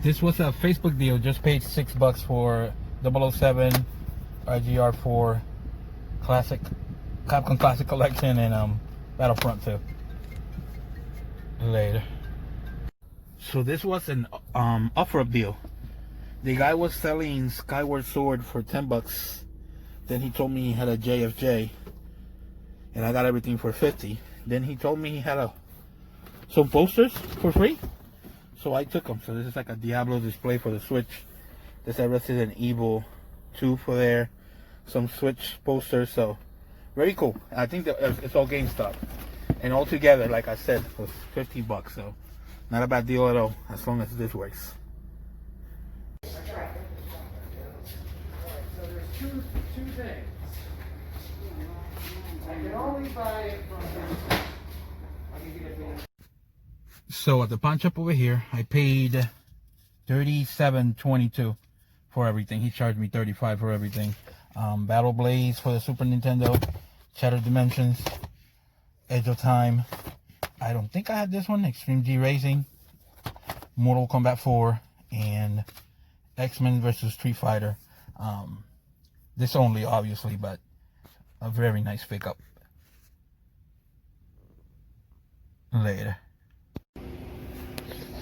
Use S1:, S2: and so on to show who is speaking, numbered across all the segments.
S1: This was a Facebook deal. Just paid $6 for 007 RGR4 Classic, Capcom Classic Collection, and Battlefront 2. Later. So this was an offer-up deal. The guy was selling Skyward Sword for $10. Then he told me he had a JFJ, and I got everything for $50. Then he told me he had some posters for free, so I took them. So this is like a Diablo display for the Switch. There's a Resident Evil 2 for there, some Switch posters. So very cool. I think that it's all GameStop, and all together, like I said, was $50. So not a bad deal at all, as long as this works.
S2: So there's two things. I can only buy it from GameStop. I'll give you the bill.
S1: So at the pawn shop over here, I paid $37.22 for everything. He charged me $35 for everything. Battle Blaze for the Super Nintendo, Shattered Dimensions, Edge of Time. I don't think I had this one. Extreme G Racing, Mortal Kombat 4, and X-Men vs. Street Fighter. This only, obviously, but a very nice pickup. Later.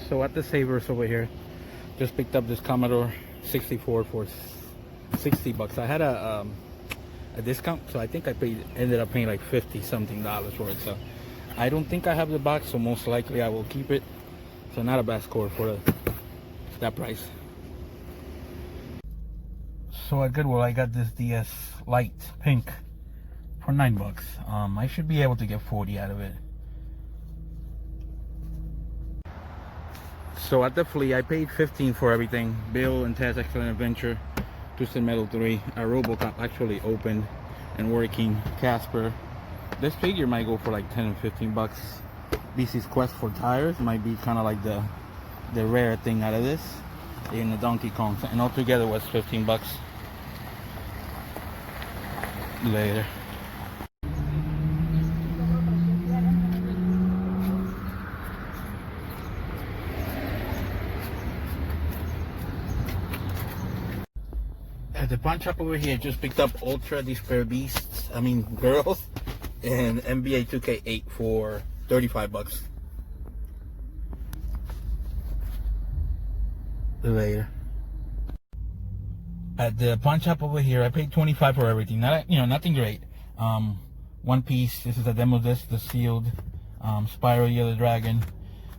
S1: So at the Savers over here, just picked up this Commodore 64 for $60. I had a discount, so I think I ended up paying like $50 something for it. So I don't think I have the box, so most likely I will keep it. So not a bad score for that price. So at Goodwill, I got this DS Lite Pink for $9. I should be able to get 40 out of it. So at the Flea, I paid $15 for everything. Bill and Ted's Excellent Adventure, Twisted Metal 3, a RoboCop actually opened and working, Casper. This figure might go for like 10 and $15. BC's Quest for tires might be kind of like the rare thing out of this. In the Donkey Kong, and altogether was $15. Later. At the pawn shop over here, just picked up Ultra Despair Beasts, Girls, and NBA 2K8 for $35. Later. At the pawn shop over here, I paid $25 for everything. Nothing great. One Piece. This is a demo disc, the sealed. Spyro Yellow Dragon,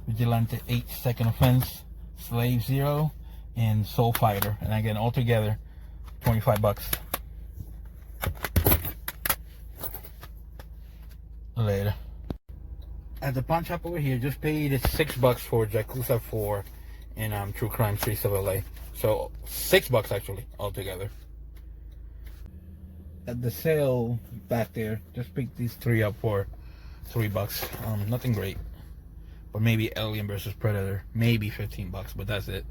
S1: Vigilante 8 Second Offense, Slave 0, and Soul Fighter. And again, all together, $25. Later. At the pawn shop over here, just paid $6 for Yakuza 4 and True Crime Streets of LA. So $6 actually altogether. At the sale back there, just picked these three up for $3. Nothing great, but maybe Alien vs Predator, maybe $15, but that's it.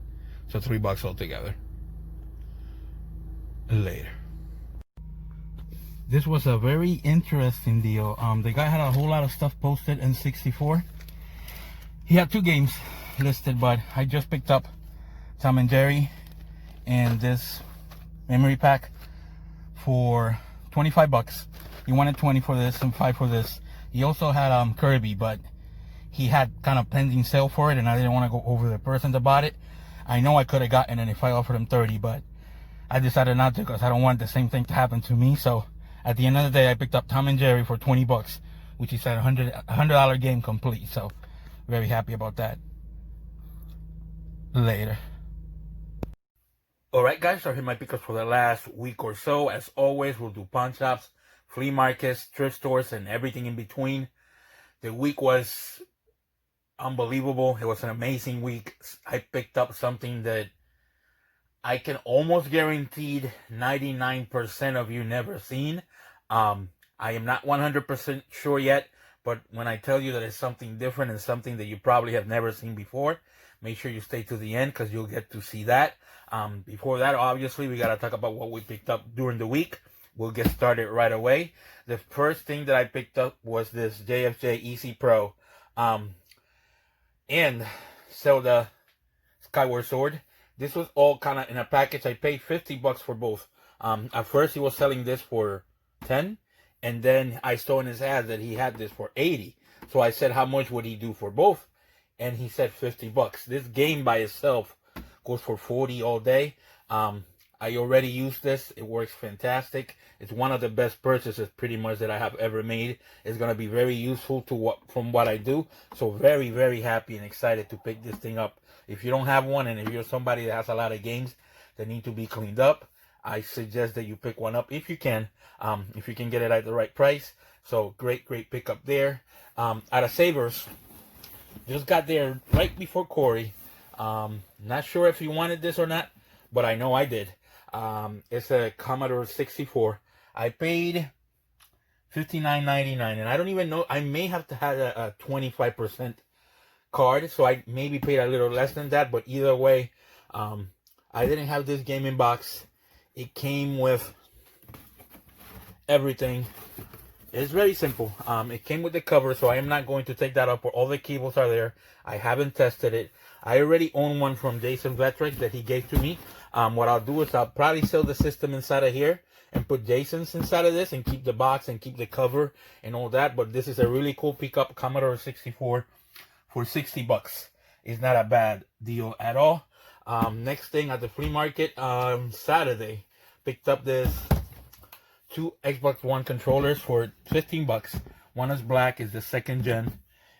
S1: So $3 altogether. Later. This was a very interesting deal. The guy had a whole lot of stuff posted in N64. He had 2 games listed, but I just picked up Tom and Jerry and this memory pack for $25. He wanted 20 for this and 5 for this. He also had Kirby, but he had kind of pending sale for it, and I didn't want to go over the person that bought it. I know I could have gotten it if I offered him 30, but I decided not to because I don't want the same thing to happen to me. So at the end of the day, I picked up Tom and Jerry for $20, which is a $100 game complete. So very happy about that. Later. Alright guys, so here my pickups for the last week or so. As always, we'll do pawn shops, flea markets, thrift stores, and everything in between. The week was unbelievable. It was an amazing week. I picked up something that I can almost guarantee 99% of you never seen. I am not 100% sure yet, but when I tell you that it's something different and something that you probably have never seen before, make sure you stay to the end because you'll get to see that. Before that, obviously, we got to talk about what we picked up during the week. We'll get started right away. The first thing that I picked up was this JFJ EC Pro and Zelda Skyward Sword. This was all kind of in a package. I paid $50 for both. At first he was selling this for 10, and then I saw in his ad that he had this for 80. So I said, how much would he do for both? And he said $50. This game by itself goes for 40 all day. I already used this. It works fantastic. It's one of the best purchases pretty much that I have ever made. It's going to be very useful from what I do. So very, very happy and excited to pick this thing up. If you don't have one, and if you're somebody that has a lot of games that need to be cleaned up, I suggest that you pick one up if you can get it at the right price. So great pickup there. Out of Savers, just got there right before Corey. Not sure if he wanted this or not, but I know I did. It's a Commodore 64. I paid $59.99, and I don't even know. I may have to have a 25% card, so I maybe paid a little less than that. But either way, I didn't have this game in box. It came with everything. It's very simple. It came with the cover, so I am not going to take that up. All the cables are there. I haven't tested it. I already own one from Jason Vetrick that he gave to me. What I'll do is I'll probably sell the system inside of here and put Jason's inside of this and keep the box and keep the cover and all that. But this is a really cool pickup, Commodore 64 for $60. It's not a bad deal at all. Next thing at the flea market, Saturday, picked up this 2 Xbox One controllers for $15. One is black, is the second gen,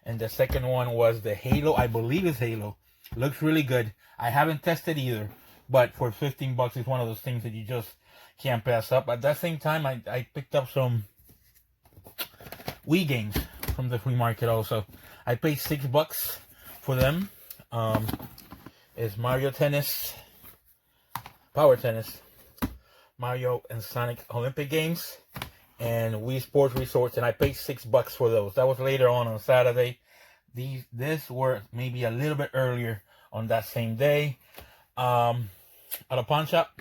S1: and the second one was the Halo. I believe it's Halo. Looks really good. I haven't tested either, but for $15, it's one of those things that you just can't pass up. At that same time, I picked up some Wii games from the flea market also. I paid $6 for them. It's Mario Tennis, Power Tennis, Mario and Sonic Olympic Games, and Wii Sports Resorts, and I paid $6 for those. That was later on Saturday. This were maybe a little bit earlier on that same day. At a pawn shop,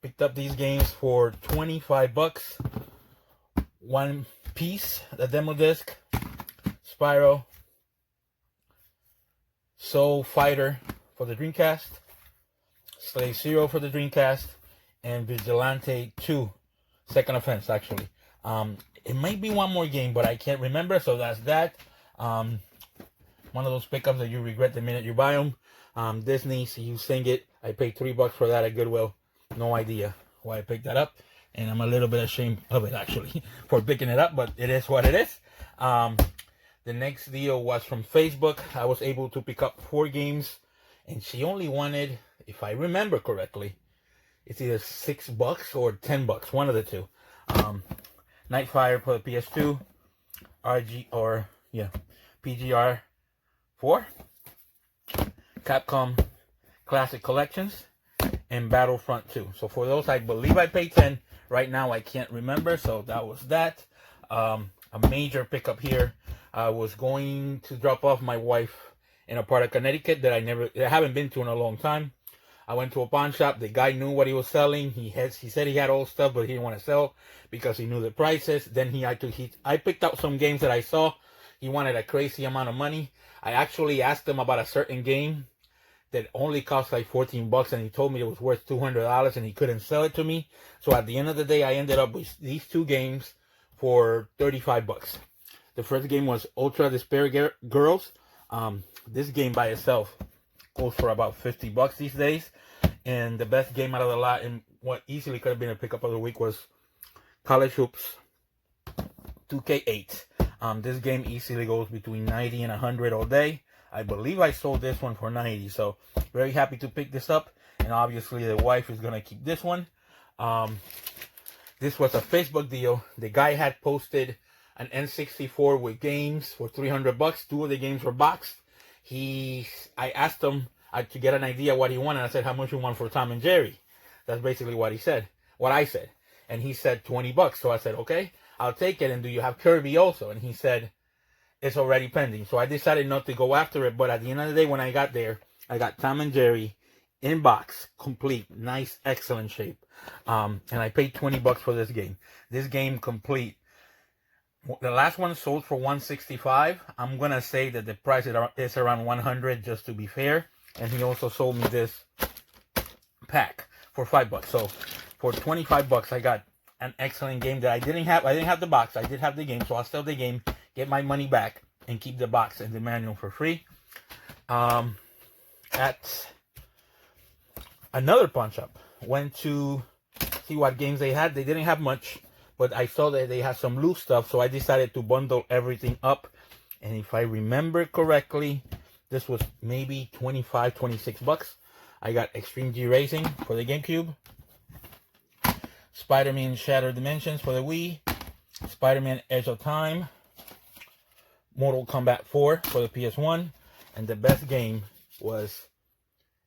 S1: picked up these games for $25. One piece, the demo disc, Spyro, Soul Fighter for the Dreamcast, Slave Zero for the Dreamcast, and Vigilante 2, Second Offense, actually. It might be one more game, but I can't remember, so that's that. One of those pickups that you regret the minute you buy them. Disney, so you sing it. I paid $3 for that at Goodwill. No idea why I picked that up, and I'm a little bit ashamed of it, actually, for picking it up, but it is what it is. The next deal was from Facebook. I was able to pick up 4 games, and she only wanted, if I remember correctly, it's either $6 or $10, one of the two. Nightfire for the PS2, PGR 4, Capcom Classic Collections, and Battlefront 2. So for those, I believe I paid 10. Right now, I can't remember, so that was that. A major pickup here. I was going to drop off my wife in a part of Connecticut that I haven't been to in a long time. I went to a pawn shop. The guy knew what he was selling. He said he had old stuff, but he didn't want to sell because he knew the prices. Then I picked out some games that I saw. He wanted a crazy amount of money. I actually asked him about a certain game that only cost like $14, and he told me it was worth $200, and he couldn't sell it to me. So at the end of the day, I ended up with these 2 games for $35. The first game was Ultra Despair Girls. This game by itself goes for about $50 these days. And the best game out of the lot, and what easily could have been a pickup of the week, was College Hoops 2K8. This game easily goes between 90 and 100 all day. I believe I sold this one for 90, so very happy to pick this up. And obviously the wife is going to keep this one. This was a Facebook deal. The guy had posted an N64 with games for $300. 2 of the games were boxed. I asked him to get an idea what he wanted. I said, how much you want for Tom and Jerry? That's basically what he said, what I said. And he said $20. So I said, okay, I'll take it. And do you have Kirby also? And he said, it's already pending. So I decided not to go after it. But at the end of the day, when I got there, I got Tom and Jerry in box, complete, nice, excellent shape. And I paid $20 for this game. This game complete. The last one sold for $165. I'm gonna say that the price is around $100 just to be fair. and he also sold me this pack for $5. So for $25, I got an excellent game that I didn't have. I didn't have the box. I did have the game, so I'll sell the game, get my money back, and keep the box and the manual for free. At another pawn shop, went to see what games they had. They didn't have much, but I saw that they had some loose stuff, so I decided to bundle everything up. And if I remember correctly, this was maybe $25-26. I got Extreme G Racing for the GameCube, Spider-Man Shattered Dimensions for the Wii, Spider-Man Edge of Time, Mortal Kombat 4 for the PS1, and the best game was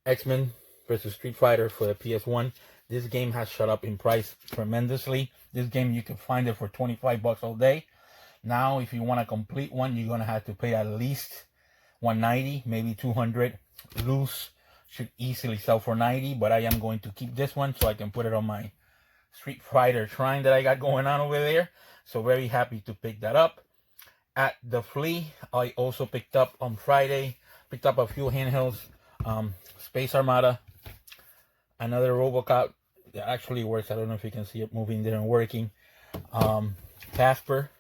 S1: X-Men vs. Street Fighter for the PS1. This game has shot up in price tremendously. This game, you can find it for $25 all day. Now, if you want a complete one, you're going to have to pay at least $190, maybe $200. Loose should easily sell for $90, but I am going to keep this one so I can put it on my Street Fighter shrine that I got going on over there. So very happy to pick that up. At the Flea, I also picked up on Friday, picked up a few handhelds, Space Armada, another RoboCop that actually works. I don't know if you can see it moving there and working. Casper,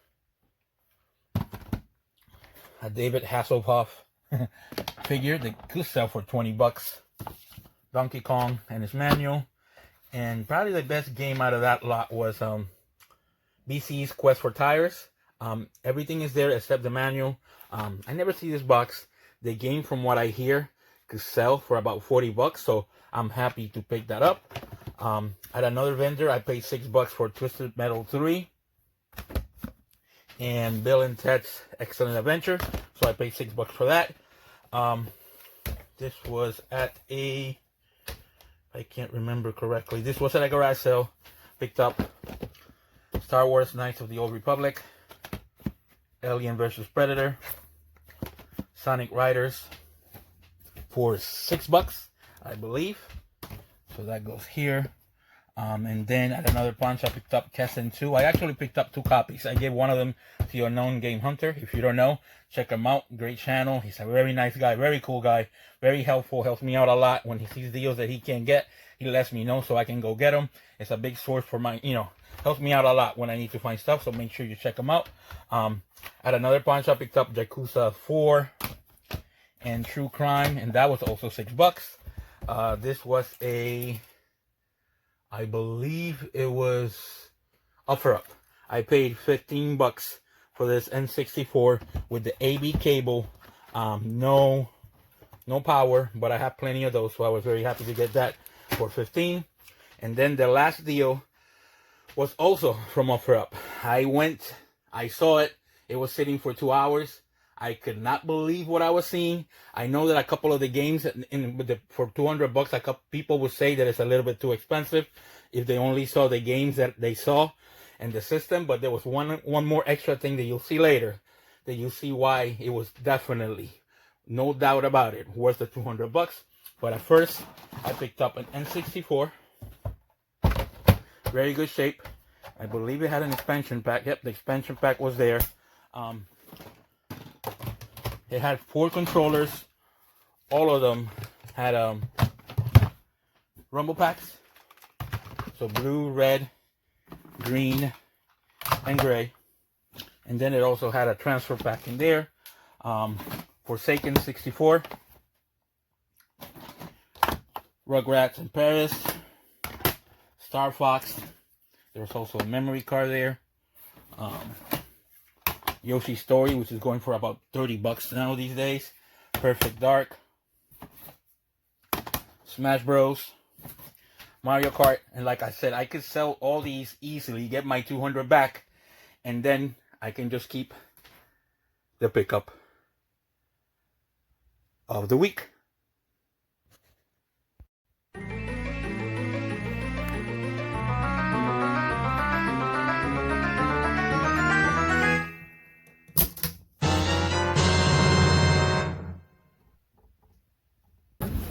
S1: a David Hasselhoff figure that could sell for $20. Donkey Kong and his manual. And probably the best game out of that lot was BC's Quest for Tires. Everything is there except the manual. I never see this box. The game, from what I hear, could sell for about $40, so I'm happy to pick that up. At another vendor, I paid $6 for Twisted Metal 3 and Bill and Ted's Excellent Adventure, so I paid $6 for that. This was at a, I can't remember correctly, this was at a garage sale. Picked up Star Wars Knights of the Old Republic, Alien vs. Predator, Sonic Riders for $6, I believe. So that goes here. And then at another pawn shop, I picked up Kessen 2. I actually picked up 2 copies. I gave one of them to your known game hunter. If you don't know, check him out. Great channel. He's a very nice guy, very cool guy, very helpful. Helps me out a lot. When he sees deals that he can't get, he lets me know so I can go get them. It's a big source for my, helps me out a lot when I need to find stuff. So make sure you check him out. At another pawn shop, picked up Yakuza 4 and True Crime, and that was also $6. This was a, I believe it was Offer Up. I paid $15 for this N64 with the AB cable. No power, but I have plenty of those, so I was very happy to get that for $15. And then the last deal was also from Offer Up. I saw it. It was sitting for 2 hours. I could not believe what I was seeing. I know that a couple of the games for $200, a couple people would say that it's a little bit too expensive if they only saw the games that they saw and the system. But there was one more extra thing that you'll see later, that you'll see why it was definitely, no doubt about it, worth the $200. But at first, I picked up an N64. Very good shape. I believe it had an expansion pack. Yep, the expansion pack was there. It had 4 controllers. All of them had rumble packs. So blue, red, green, and gray. And then it also had a transfer pack in there. Forsaken 64. Rugrats in Paris. Star Fox. There was also a memory card there. Yoshi's Story, which is going for about $30 now these days. Perfect Dark. Smash Bros. Mario Kart. And like I said, I could sell all these easily, get my $200 back, and then I can just keep the pickup of the week.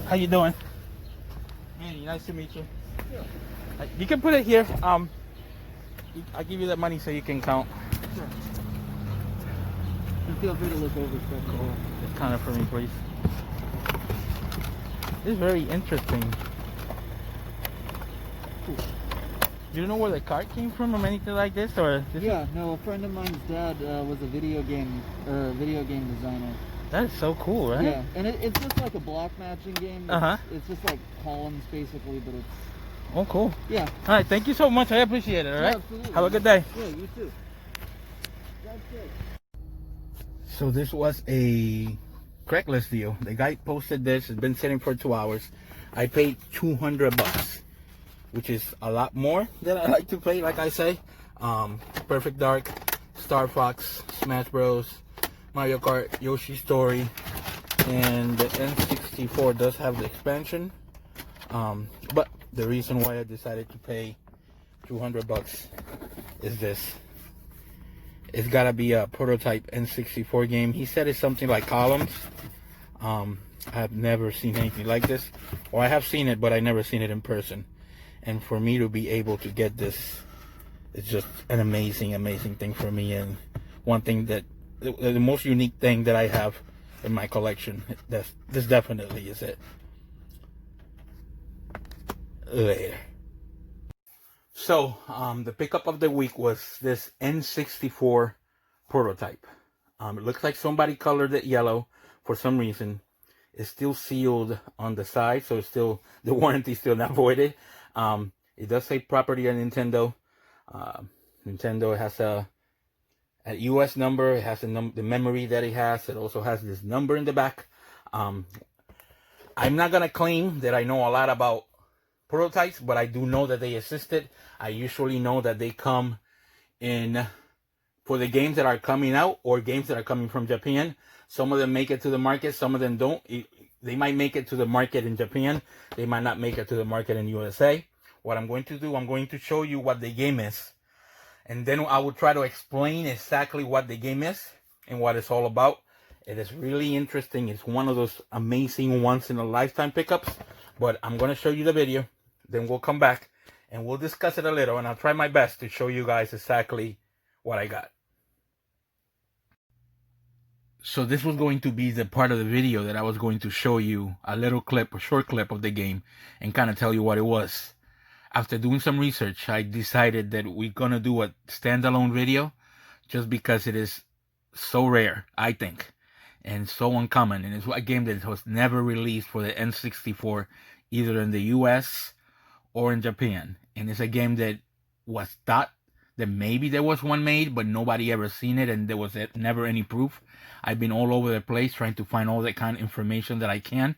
S1: How you doing? Andy, nice to meet you. Yeah. You can put it here. I'll give you that money so you can count.
S2: Sure. And feel free to look over stuff.
S1: Just count it for me, please. It's very interesting. You don't know where the card came from or anything like this, or this?
S2: Yeah, no, a friend of mine's dad was a video game designer.
S1: That is so cool, right?
S2: Yeah, and it's just like a block matching game.
S1: Uh-huh.
S2: It's just like columns basically, but it's...
S1: Oh, cool.
S2: Yeah.
S1: All right, thank you so much. I appreciate it, all right?
S2: Yeah, absolutely.
S1: Have a good day.
S2: Yeah, you too. That's good.
S1: So this was a Craigslist deal. The guy posted this. It's been sitting for 2 hours. I paid $200, which is a lot more than I like to play, like I say. Perfect Dark, Star Fox, Smash Bros, Mario Kart, Yoshi Story, and the N64 does have the expansion. But the reason why I decided to pay $200 is this. It's gotta be a prototype N64 game. He said it's something like columns. I've never seen anything like this. Or I have seen it, but I never seen it in person. And for me to be able to get this, it's just an amazing, amazing thing for me. And one thing that, the most unique thing that I have in my collection. This definitely is it. Later. So, the pickup of the week was this N64 Prototype. It looks like somebody colored it yellow for some reason. It's still sealed on the side, so it's still, the warranty still not voided. It does say property of Nintendo. Nintendo has a US number. It has the memory that it has. It also has this number in the back. I'm not gonna claim that I know a lot about prototypes, but I do know that they existed. I usually know that they come in for the games that are coming out or games that are coming from Japan. Some of them make it to the market, some of them don't. They might make it to the market in Japan. They might not make it to the market in USA. What I'm going to do, I'm going to show you what the game is. And then I will try to explain exactly what the game is and what it's all about. It is really interesting. It's one of those amazing once-in-a-lifetime pickups. But I'm going to show you the video. Then we'll come back and we'll discuss it a little. And I'll try my best to show you guys exactly what I got. So this was going to be the part of the video that I was going to show you a little clip, a short clip of the game, and kind of tell you what it was. After doing some research, I decided that we're going to do a standalone video just because it is so rare, I think, and so uncommon. And it's a game that was never released for the N64, either in the US or in Japan. And it's a game that was thought that maybe there was one made, but nobody ever seen it, and there was never any proof. I've been all over the place trying to find all that kind of information that I can,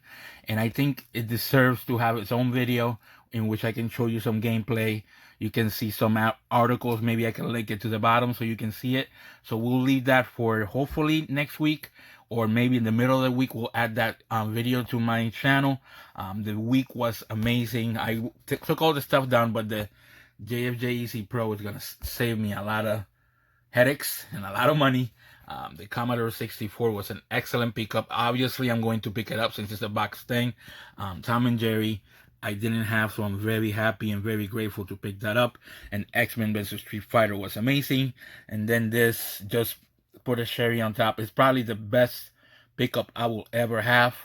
S1: and I think it deserves to have its own video in which I can show you some gameplay. You can see some articles. Maybe I can link it to the bottom so you can see it. So we'll leave that for hopefully next week, or maybe in the middle of the week we'll add that video to my channel. The week was amazing. I took all the stuff down, but the JFJ Easy Pro is going to save me a lot of headaches and a lot of money. The Commodore 64 was an excellent pickup. Obviously, I'm going to pick it up since it's a box thing. Tom and Jerry, I didn't have, so I'm very happy and very grateful to pick that up. And X-Men vs. Street Fighter was amazing. And then this, just put a cherry on top. It's probably the best pickup I will ever have.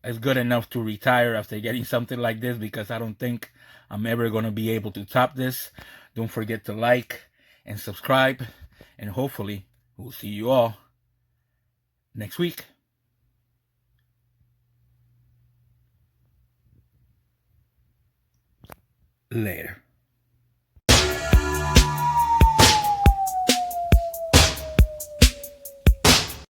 S1: It's good enough to retire after getting something like this, because I don't think I'm ever going to be able to top this. Don't forget to like and subscribe, and hopefully we'll see you all next week. Later.